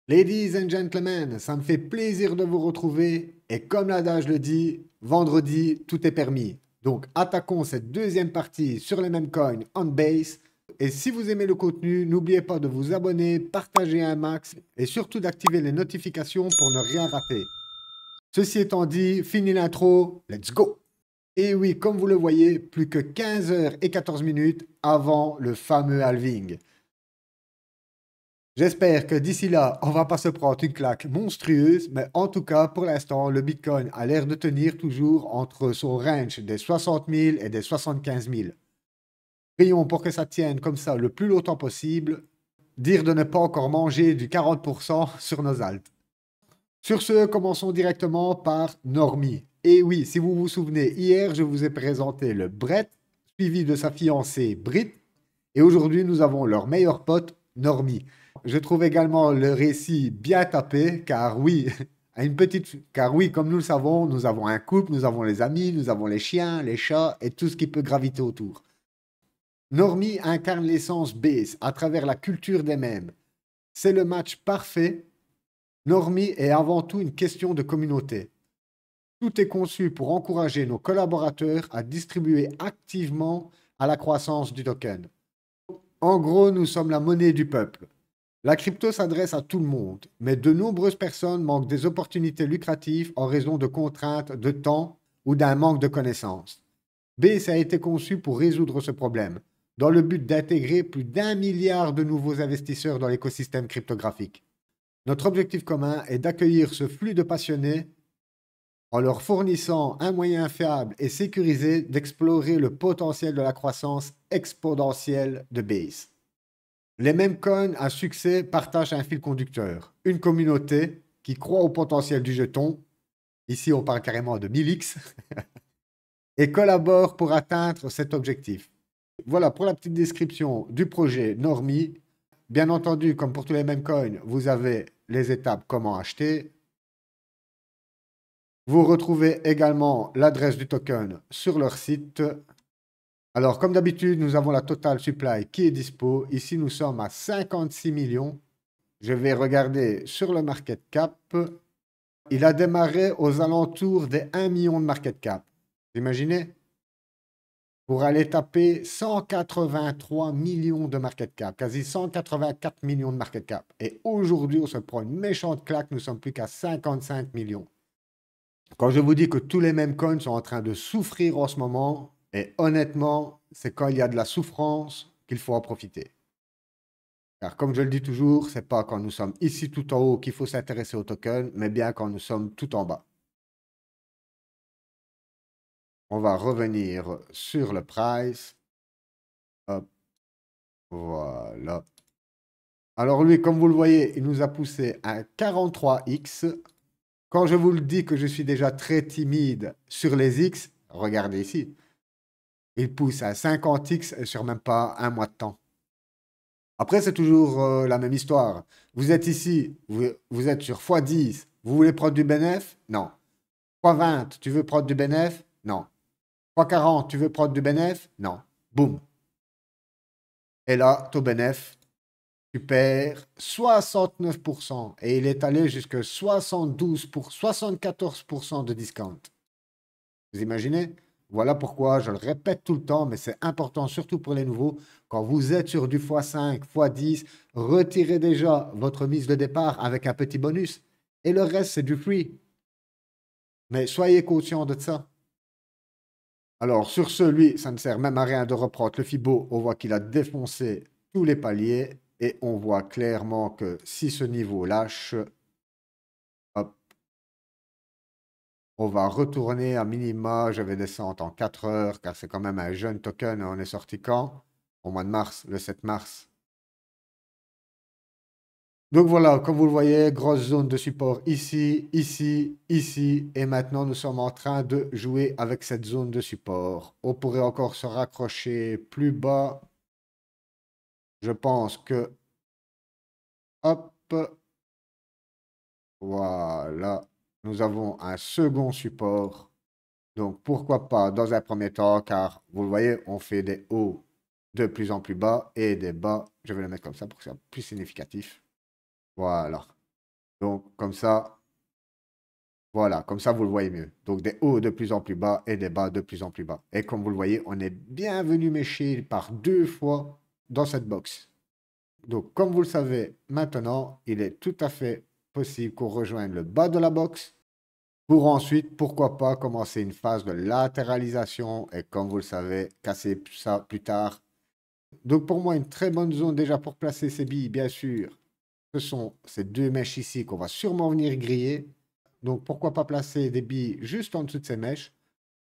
Ladies and gentlemen, ça me fait plaisir de vous retrouver. Et comme l'adage le dit, vendredi, tout est permis. Donc, attaquons cette deuxième partie sur les mêmes coins on base. Et si vous aimez le contenu, n'oubliez pas de vous abonner, partager un max et surtout d'activer les notifications pour ne rien rater. Ceci étant dit, fini l'intro, let's go! Et oui, comme vous le voyez, plus que 15 heures et 14 minutes avant le fameux halving. J'espère que d'ici là, on va pas se prendre une claque monstrueuse, mais en tout cas, pour l'instant, le Bitcoin a l'air de tenir toujours entre son range des 60 000 et des 75 000. Prions pour que ça tienne comme ça le plus longtemps possible. Dire de ne pas encore manger du 40% sur nos altes. Sur ce, commençons directement par Normie. Et oui, si vous vous souvenez, hier, je vous ai présenté le Brett, suivi de sa fiancée Brit, et aujourd'hui, nous avons leur meilleur pote, Normie. Je trouve également le récit bien tapé, car oui, car oui, comme nous le savons, nous avons un couple, nous avons les amis, nous avons les chiens, les chats et tout ce qui peut graviter autour. Normie incarne l'essence base à travers la culture des mèmes. C'est le match parfait. Normie est avant tout une question de communauté. Tout est conçu pour encourager nos collaborateurs à distribuer activement à la croissance du token. En gros, nous sommes la monnaie du peuple. La crypto s'adresse à tout le monde, mais de nombreuses personnes manquent des opportunités lucratives en raison de contraintes de temps ou d'un manque de connaissances. Base a été conçu pour résoudre ce problème, dans le but d'intégrer plus d'1 milliard de nouveaux investisseurs dans l'écosystème cryptographique. Notre objectif commun est d'accueillir ce flux de passionnés en leur fournissant un moyen fiable et sécurisé d'explorer le potentiel de la croissance exponentielle de Base. Les mêmes coins à succès partagent un fil conducteur, une communauté qui croit au potentiel du jeton, ici on parle carrément de 1000x, et collabore pour atteindre cet objectif. Voilà pour la petite description du projet Normie. Bien entendu, comme pour tous les mêmes coins, vous avez les étapes comment acheter. Vous retrouvez également l'adresse du token sur leur site. Alors, comme d'habitude, nous avons la total supply qui est dispo. Ici, nous sommes à 56 millions. Je vais regarder sur le market cap. Il a démarré aux alentours des 1 million de market cap. Vous imaginez? Pour aller taper 183 millions de market cap, quasi 184 millions de market cap. Et aujourd'hui, on se prend une méchante claque, nous sommes plus qu'à 55 millions. Quand je vous dis que tous les mêmes coins sont en train de souffrir en ce moment, et honnêtement, c'est quand il y a de la souffrance qu'il faut en profiter. Car comme je le dis toujours, c'est pas quand nous sommes ici tout en haut qu'il faut s'intéresser au token, mais bien quand nous sommes tout en bas. On va revenir sur le price. Hop, voilà. Alors lui, comme vous le voyez, il nous a poussé à 43x. Quand je vous le dis que je suis déjà très timide sur les X, regardez ici. Il pousse à 50x sur même pas un mois de temps. Après, c'est toujours la même histoire. Vous êtes ici, vous êtes sur x10. Vous voulez prendre du bénéf? Non. x20, tu veux prendre du bénéf? Non. x40, tu veux prendre du bénéf? Non. Boum. Et là, ton bénéf, tu perds 69%. Et il est allé jusqu'à 74% de discount. Vous imaginez? Voilà pourquoi je le répète tout le temps, mais c'est important, surtout pour les nouveaux. Quand vous êtes sur du x5, x10, retirez déjà votre mise de départ avec un petit bonus. Et le reste, c'est du free. Mais soyez conscient de ça. Alors, sur ce, lui, ça ne sert même à rien de reprendre le Fibo. On voit qu'il a défoncé tous les paliers. Et on voit clairement que si ce niveau lâche, hop, on va retourner à minima. Je vais descendre en 4 heures, car c'est quand même un jeune token. On est sorti quand? Au mois de mars, le 7 mars. Donc voilà, comme vous le voyez, grosse zone de support ici, ici, ici. Et maintenant, nous sommes en train de jouer avec cette zone de support. On pourrait encore se raccrocher plus bas. Je pense que... Hop. Voilà. Nous avons un second support. Donc pourquoi pas dans un premier temps, car vous le voyez, on fait des hauts de plus en plus bas et des bas. Je vais le mettre comme ça pour que ce soit plus significatif. Voilà. Donc, comme ça, voilà, comme ça, vous le voyez mieux. Donc, des hauts de plus en plus bas et des bas de plus en plus bas. Et comme vous le voyez, on est bien venu mécher par 2 fois dans cette box. Donc, comme vous le savez, maintenant, il est tout à fait possible qu'on rejoigne le bas de la box pour ensuite, pourquoi pas, commencer une phase de latéralisation et comme vous le savez, casser ça plus tard. Donc, pour moi, une très bonne zone déjà pour placer ces billes, bien sûr, ce sont ces deux mèches ici qu'on va sûrement venir griller. Donc, pourquoi pas placer des billes juste en dessous de ces mèches,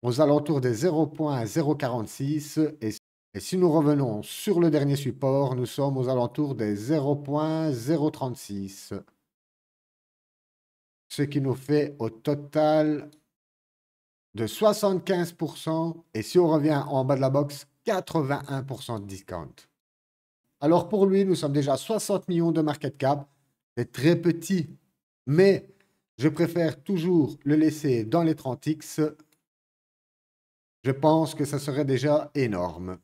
aux alentours des 0.046. Et si nous revenons sur le dernier support, nous sommes aux alentours des 0.036. Ce qui nous fait au total de 75%. Et si on revient en bas de la box, 81% de discount. Alors pour lui, nous sommes déjà à 60 millions de market cap. C'est très petit, mais je préfère toujours le laisser dans les 30x. Je pense que ça serait déjà énorme.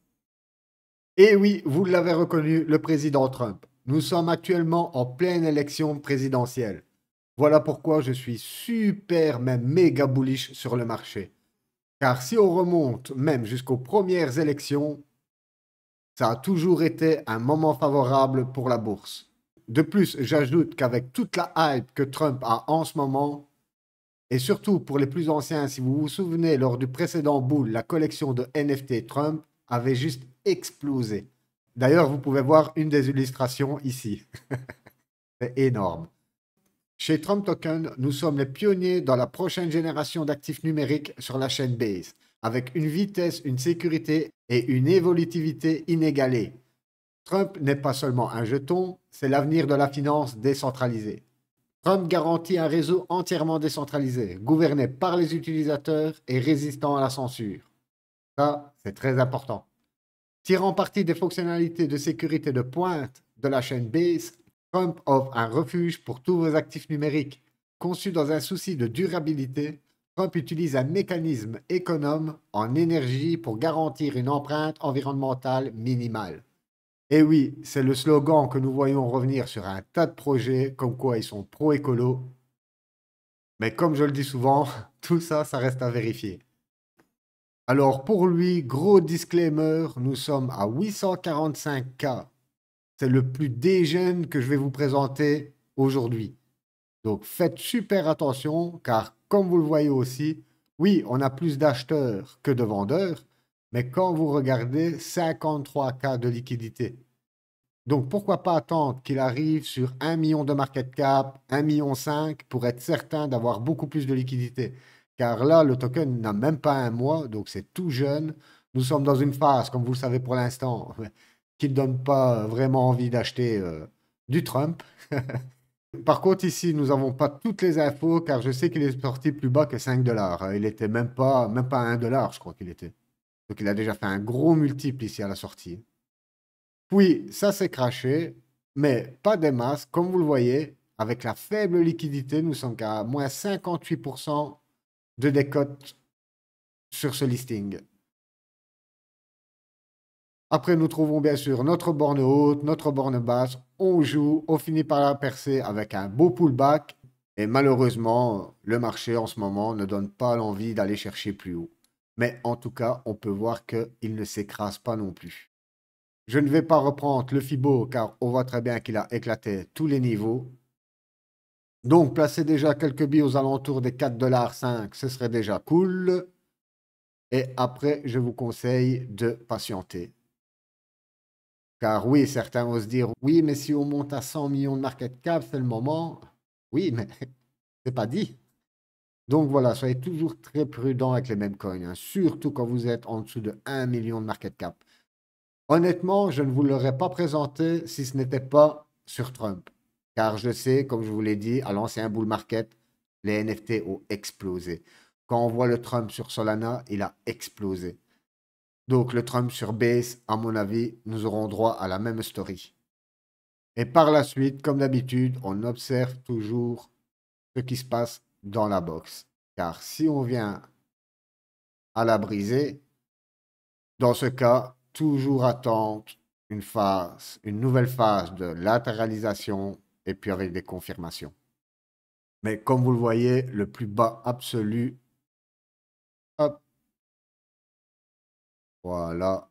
Et oui, vous l'avez reconnu, le président Trump. Nous sommes actuellement en pleine élection présidentielle. Voilà pourquoi je suis super, même méga bullish sur le marché. Car si on remonte même jusqu'aux premières élections, ça a toujours été un moment favorable pour la bourse. De plus, j'ajoute qu'avec toute la hype que Trump a en ce moment, et surtout pour les plus anciens, si vous vous souvenez, lors du précédent bull, la collection de NFT Trump avait juste explosé. D'ailleurs, vous pouvez voir une des illustrations ici. C'est énorme. Chez Trump Token, nous sommes les pionniers dans la prochaine génération d'actifs numériques sur la chaîne Base, avec une vitesse, une sécurité et une évolutivité inégalée. Trump n'est pas seulement un jeton, c'est l'avenir de la finance décentralisée. Trump garantit un réseau entièrement décentralisé, gouverné par les utilisateurs et résistant à la censure. Ça, c'est très important. Tirant parti des fonctionnalités de sécurité de pointe de la chaîne Base, Trump offre un refuge pour tous vos actifs numériques. Conçu dans un souci de durabilité, Trump utilise un mécanisme économe en énergie pour garantir une empreinte environnementale minimale. Et oui, c'est le slogan que nous voyons revenir sur un tas de projets comme quoi ils sont pro-écolo. Mais comme je le dis souvent, tout ça, ça reste à vérifier. Alors pour lui, gros disclaimer, nous sommes à 845K. C'est le plus dégène que je vais vous présenter aujourd'hui. Donc faites super attention car comme vous le voyez aussi, oui, on a plus d'acheteurs que de vendeurs, mais quand vous regardez 53K de liquidité. Donc pourquoi pas attendre qu'il arrive sur 1 million de market cap, 1,5 million pour être certain d'avoir beaucoup plus de liquidité. Car là, le token n'a même pas un mois, donc c'est tout jeune. Nous sommes dans une phase, comme vous le savez pour l'instant, qui ne donne pas vraiment envie d'acheter du Trump. Par contre, ici, nous n'avons pas toutes les infos, car je sais qu'il est sorti plus bas que 5 dollars. Il était même pas à 1 dollar, je crois qu'il était. Donc il a déjà fait un gros multiple ici à la sortie. Puis, ça s'est craché, mais pas des masses. Comme vous le voyez, avec la faible liquidité, nous sommes qu'à moins 58% de décote sur ce listing. Après, nous trouvons bien sûr notre borne haute, notre borne basse. On joue, on finit par la percer avec un beau pullback. Et malheureusement, le marché en ce moment ne donne pas l'envie d'aller chercher plus haut. Mais en tout cas, on peut voir qu'il ne s'écrase pas non plus. Je ne vais pas reprendre le Fibo car on voit très bien qu'il a éclaté tous les niveaux. Donc, placer déjà quelques billes aux alentours des 4,5 $, ce serait déjà cool. Et après, je vous conseille de patienter. Car oui, certains vont se dire, oui, mais si on monte à 100 millions de market cap, c'est le moment. Oui, mais c'est pas dit. Donc voilà, soyez toujours très prudent avec les mêmes coins, hein, surtout quand vous êtes en dessous de 1 million de market cap. Honnêtement, je ne vous l'aurais pas présenté si ce n'était pas sur Trump. Car je sais, comme je vous l'ai dit, à l'ancien bull market, les NFT ont explosé. Quand on voit le Trump sur Solana, il a explosé. Donc le Trump sur Base, à mon avis, nous aurons droit à la même story. Et par la suite, comme d'habitude, on observe toujours ce qui se passe dans la box. Car si on vient à la briser, dans ce cas, toujours attendre une nouvelle phase de latéralisation et puis avec des confirmations. Mais comme vous le voyez, le plus bas absolu, hop, voilà,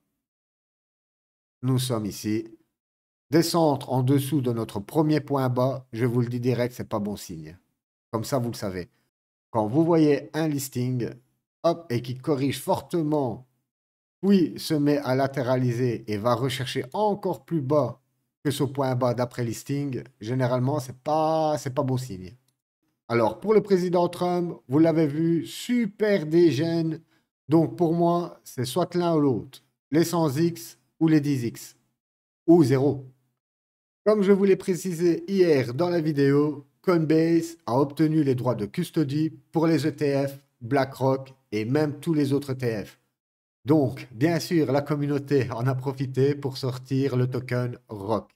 nous sommes ici. Descendre en dessous de notre premier point bas, je vous le dis direct, c'est pas bon signe. Comme ça, vous le savez. Quand vous voyez un listing, hop, et qui corrige fortement, puis se met à latéraliser et va rechercher encore plus bas que ce point bas d'après listing, généralement, c'est pas bon signe. Alors, pour le président Trump, vous l'avez vu, super dégène. Donc, pour moi, c'est soit l'un ou l'autre. Les 100X ou les 10X. Ou zéro. Comme je vous l'ai précisé hier dans la vidéo, Coinbase a obtenu les droits de custody pour les ETF, BlackRock et même tous les autres ETF. Donc, bien sûr, la communauté en a profité pour sortir le token ROC,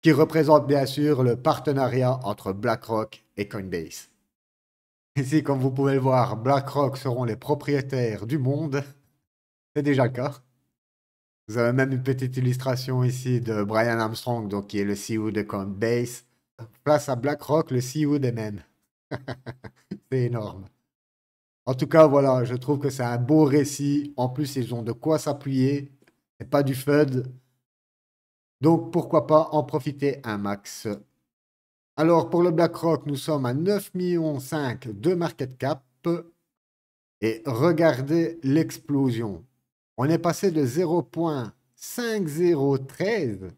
qui représente bien sûr le partenariat entre BlackRock et Coinbase. Ici, comme vous pouvez le voir, BlackRock seront les propriétaires du monde. C'est déjà le cas. Vous avez même une petite illustration ici de Brian Armstrong, donc, qui est le CEO de Coinbase. Place à BlackRock, le CEO des mêmes. C'est énorme. En tout cas, voilà, je trouve que c'est un beau récit. En plus, ils ont de quoi s'appuyer. C'est pas du FUD. Donc, pourquoi pas en profiter un max. Alors, pour le BlackRock, nous sommes à 9,5 millions de market cap. Et regardez l'explosion. On est passé de 0,5013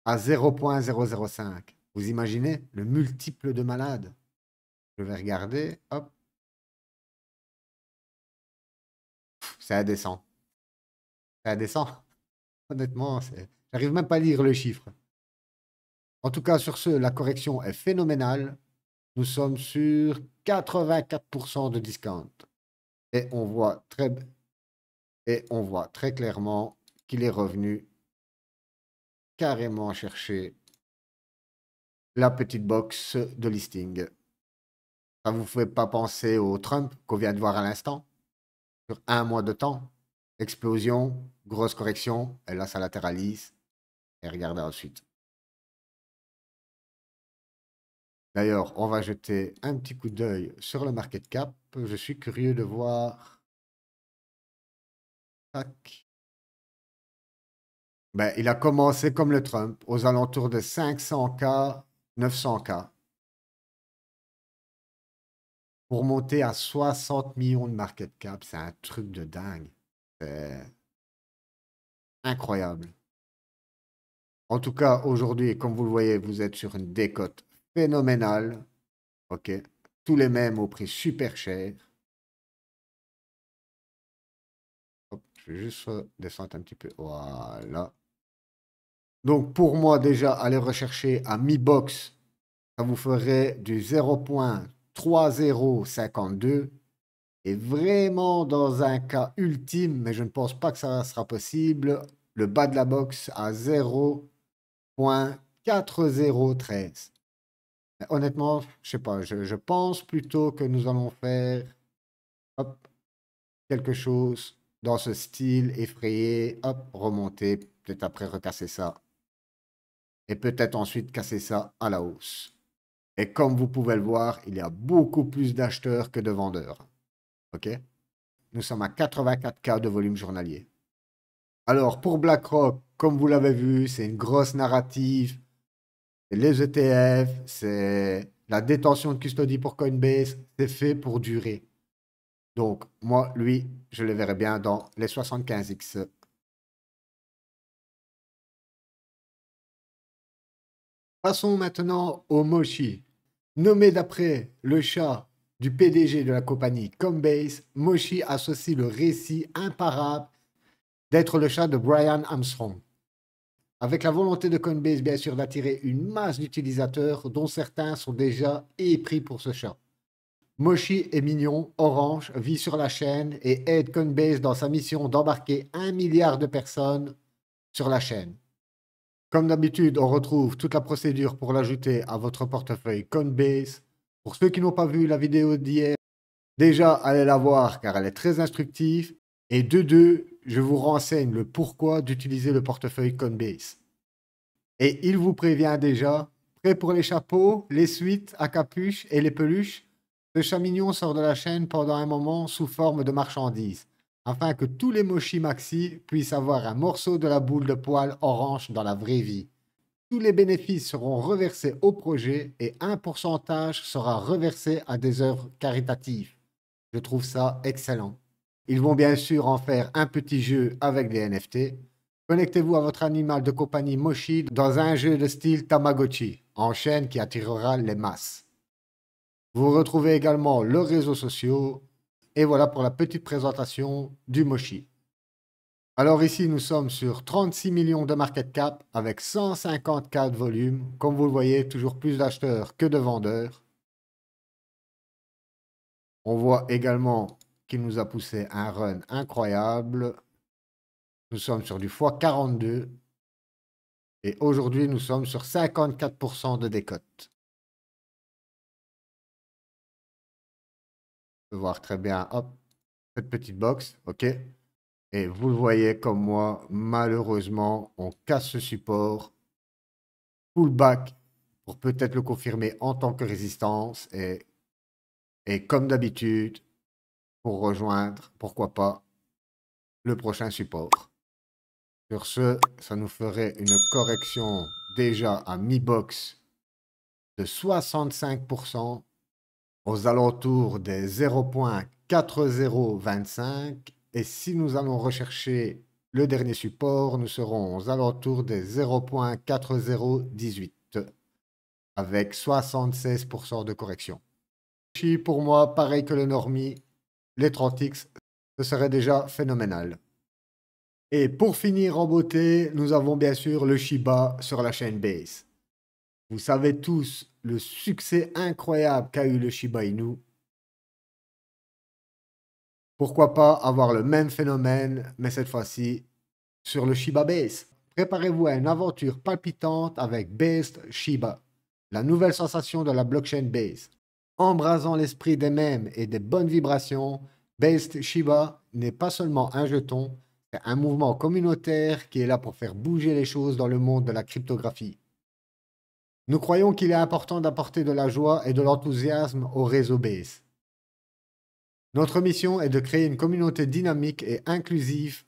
à 0,005. Vous imaginez le multiple de malades? Je vais regarder. Hop. C'est indécent. C'est indécent. Honnêtement, j'arrive même pas à lire le chiffre. En tout cas, sur ce, la correction est phénoménale. Nous sommes sur 84% de discount. Et on voit très clairement qu'il est revenu carrément chercher la petite box de listing. Ça vous fait pas penser au Trump qu'on vient de voir à l'instant? Sur un mois de temps, explosion, grosse correction, et là ça latéralise. Et regardez ensuite. D'ailleurs, on va jeter un petit coup d'œil sur le market cap. Je suis curieux de voir. Tac. Ben, il a commencé comme le Trump, aux alentours de 500K, 900K. Pour monter à 60 millions de market cap, c'est un truc de dingue. C'est incroyable. En tout cas, aujourd'hui, comme vous le voyez, vous êtes sur une décote phénoménale. OK. Tous les mêmes au prix super cher. Hop, je vais juste descendre un petit peu. Voilà. Donc, pour moi, déjà, aller rechercher à mi-box, ça vous ferait du 0,3052. Et vraiment, dans un cas ultime, mais je ne pense pas que ça sera possible, le bas de la box à 0,4013. Honnêtement, je sais pas, je pense plutôt que nous allons faire hop, quelque chose dans ce style effrayé, hop, remonter, peut-être après recasser ça, et peut-être ensuite casser ça à la hausse. Et comme vous pouvez le voir, il y a beaucoup plus d'acheteurs que de vendeurs. OK? Nous sommes à 84K de volume journalier. Alors, pour BlackRock, comme vous l'avez vu, c'est une grosse narrative. Les ETF, c'est la détention de custody pour Coinbase, c'est fait pour durer. Donc, moi, lui, je le verrai bien dans les 75X. Passons maintenant au Moshi. Nommé d'après le chat du PDG de la compagnie Coinbase, Moshi associe le récit imparable d'être le chat de Brian Armstrong. Avec la volonté de Coinbase, bien sûr, d'attirer une masse d'utilisateurs dont certains sont déjà épris pour ce chat. Moshi est mignon, orange, vit sur la chaîne et aide Coinbase dans sa mission d'embarquer 1 milliard de personnes sur la chaîne. Comme d'habitude, on retrouve toute la procédure pour l'ajouter à votre portefeuille Coinbase. Pour ceux qui n'ont pas vu la vidéo d'hier, déjà allez la voir car elle est très instructive. Et de deux, je vous renseigne le pourquoi d'utiliser le portefeuille Coinbase. Et il vous prévient déjà, Prêt pour les chapeaux, les suites à capuche et les peluches, le chat mignon sort de la chaîne pendant un moment sous forme de marchandises, afin que tous les Mochi Maxi puissent avoir un morceau de la boule de poil orange dans la vraie vie. Tous les bénéfices seront reversés au projet et un pourcentage sera reversé à des œuvres caritatives. Je trouve ça excellent. Ils vont bien sûr en faire un petit jeu avec des NFT. Connectez-vous à votre animal de compagnie Moshi dans un jeu de style Tamagotchi, en chaîne qui attirera les masses. Vous retrouvez également leurs réseaux sociaux. Et voilà pour la petite présentation du Moshi. Alors ici, nous sommes sur 36 millions de market cap avec 154 volumes. Comme vous le voyez, toujours plus d'acheteurs que de vendeurs. On voit également qu'il nous a poussé un run incroyable. Nous sommes sur du x42. Et aujourd'hui, nous sommes sur 54% de décote. On peut voir très bien, hop, cette petite box, ok. Et vous le voyez comme moi, malheureusement, on casse ce support. Pullback pour peut-être le confirmer en tant que résistance. Et comme d'habitude, pour rejoindre, pourquoi pas, le prochain support. Sur ce, ça nous ferait une correction déjà à mi-box de 65% aux alentours des 0.4025. Et si nous allons rechercher le dernier support, nous serons aux alentours des 0.4018 avec 76% de correction. Pour moi, pareil que le Normie, les 30X, ce serait déjà phénoménal. Et pour finir en beauté, nous avons bien sûr le Shiba sur la chaîne Base. Vous savez tous le succès incroyable qu'a eu le Shiba Inu. Pourquoi pas avoir le même phénomène, mais cette fois-ci sur le Shiba Base. Préparez-vous à une aventure palpitante avec Based Shiba, la nouvelle sensation de la blockchain Base. Embrasant l'esprit des mèmes et des bonnes vibrations, Based Shiba n'est pas seulement un jeton, c'est un mouvement communautaire qui est là pour faire bouger les choses dans le monde de la cryptographie. Nous croyons qu'il est important d'apporter de la joie et de l'enthousiasme au réseau Base. Notre mission est de créer une communauté dynamique et inclusive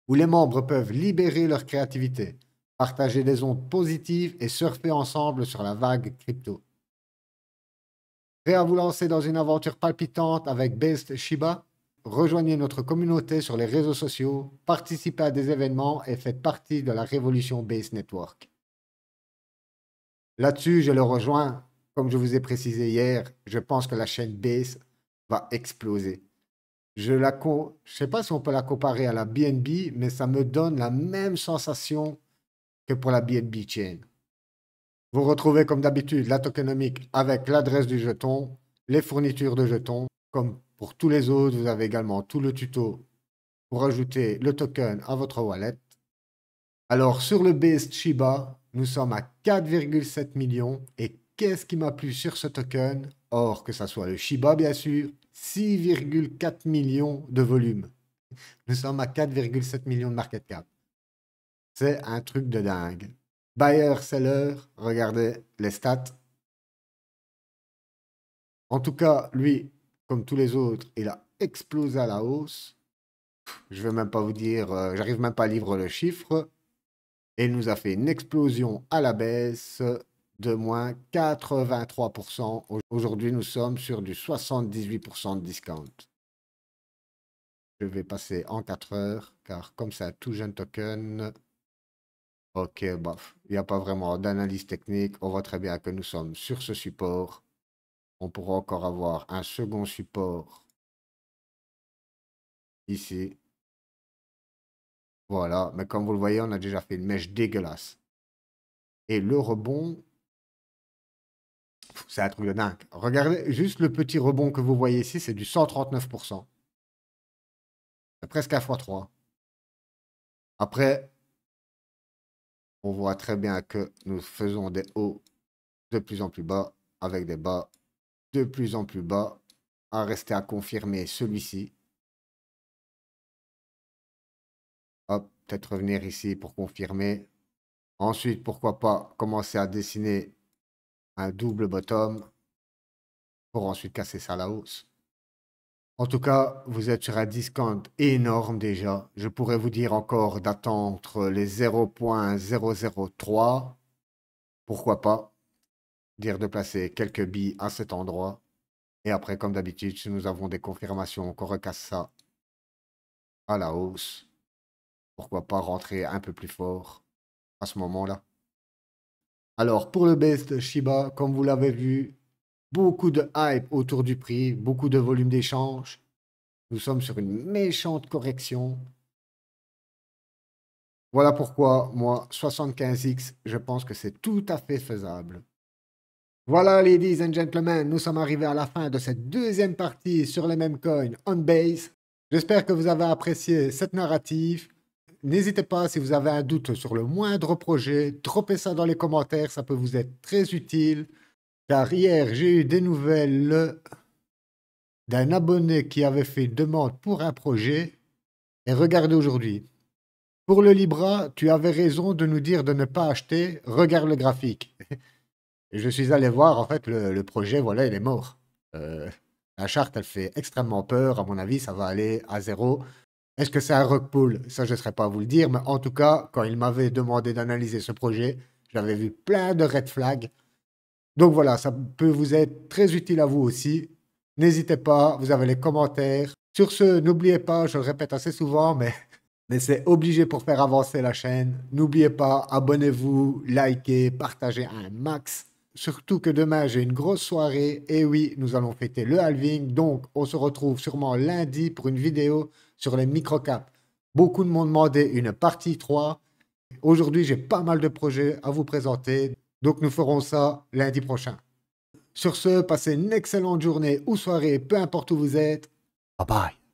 où les membres peuvent libérer leur créativité, partager des ondes positives et surfer ensemble sur la vague crypto. Prêt à vous lancer dans une aventure palpitante avec Based Shiba? Rejoignez notre communauté sur les réseaux sociaux, participez à des événements et faites partie de la révolution Base Network. Là-dessus, je le rejoins. Comme je vous ai précisé hier, je pense que la chaîne Base va exploser. Je ne sais pas si on peut la comparer à la BNB, mais ça me donne la même sensation que pour la BNB Chain. Vous retrouvez comme d'habitude la tokenomique avec l'adresse du jeton, les fournitures de jetons. Comme pour tous les autres, vous avez également tout le tuto pour ajouter le token à votre wallet. Alors sur le Based Shiba, nous sommes à 4,7 millions. Et qu'est-ce qui m'a plu sur ce token? Or que ça soit le Shiba bien sûr, 6,4 millions de volume. Nous sommes à 4,7 millions de market cap. C'est un truc de dingue. Buyer, seller, regardez les stats. En tout cas, lui, comme tous les autres, il a explosé à la hausse. Je ne vais même pas vous dire, j'arrive même pas à livrer le chiffre. Et il nous a fait une explosion à la baisse de moins 83%. Aujourd'hui, nous sommes sur du 78% de discount. Je vais passer en 4 heures, car comme c'est un tout jeune token, ok, bof, il n'y a pas vraiment d'analyse technique. On voit très bien que nous sommes sur ce support. On pourra encore avoir un second support ici. Voilà, mais comme vous le voyez, on a déjà fait une mèche dégueulasse. Et le rebond, c'est un truc de dingue. Regardez, juste le petit rebond que vous voyez ici, c'est du 139%. C'est presque un fois 3. Après, on voit très bien que nous faisons des hauts de plus en plus bas, avec des bas de plus en plus bas, à rester à confirmer celui-ci. Hop, peut-être revenir ici pour confirmer. Ensuite, pourquoi pas commencer à dessiner un double bottom pour ensuite casser ça à la hausse. En tout cas, vous êtes sur un discount énorme déjà. Je pourrais vous dire encore d'attendre les 0,003. Pourquoi pas dire de placer quelques billes à cet endroit. Et après, comme d'habitude, si nous avons des confirmations qu'on recasse ça à la hausse, pourquoi pas rentrer un peu plus fort à ce moment-là. Alors, pour le base de Shiba, comme vous l'avez vu, beaucoup de hype autour du prix, beaucoup de volume d'échange. Nous sommes sur une méchante correction. Voilà pourquoi, moi, 75X, je pense que c'est tout à fait faisable. Voilà, ladies and gentlemen, nous sommes arrivés à la fin de cette deuxième partie sur les mêmes coins on base. J'espère que vous avez apprécié cette narrative. N'hésitez pas, si vous avez un doute sur le moindre projet, droppez ça dans les commentaires, ça peut vous être très utile. Car hier, j'ai eu des nouvelles d'un abonné qui avait fait une demande pour un projet. Et regardez aujourd'hui. Pour le Libra, tu avais raison de nous dire de ne pas acheter. Regarde le graphique. Et je suis allé voir, en fait, le projet, voilà, il est mort. La charte, elle fait extrêmement peur. À mon avis, ça va aller à zéro. Est-ce que c'est un rug pull? Ça, je ne saurais pas vous le dire. Mais en tout cas, quand il m'avait demandé d'analyser ce projet, j'avais vu plein de red flags. Donc voilà, ça peut vous être très utile à vous aussi. N'hésitez pas, vous avez les commentaires. Sur ce, n'oubliez pas, je le répète assez souvent, mais c'est obligé pour faire avancer la chaîne. N'oubliez pas, abonnez-vous, likez, partagez un max. Surtout que demain, j'ai une grosse soirée. Et oui, nous allons fêter le halving. Donc, on se retrouve sûrement lundi pour une vidéo sur les microcaps. Beaucoup m'ont demandé une partie 3. Aujourd'hui, j'ai pas mal de projets à vous présenter. Donc, nous ferons ça lundi prochain. Sur ce, passez une excellente journée ou soirée, peu importe où vous êtes. Bye bye.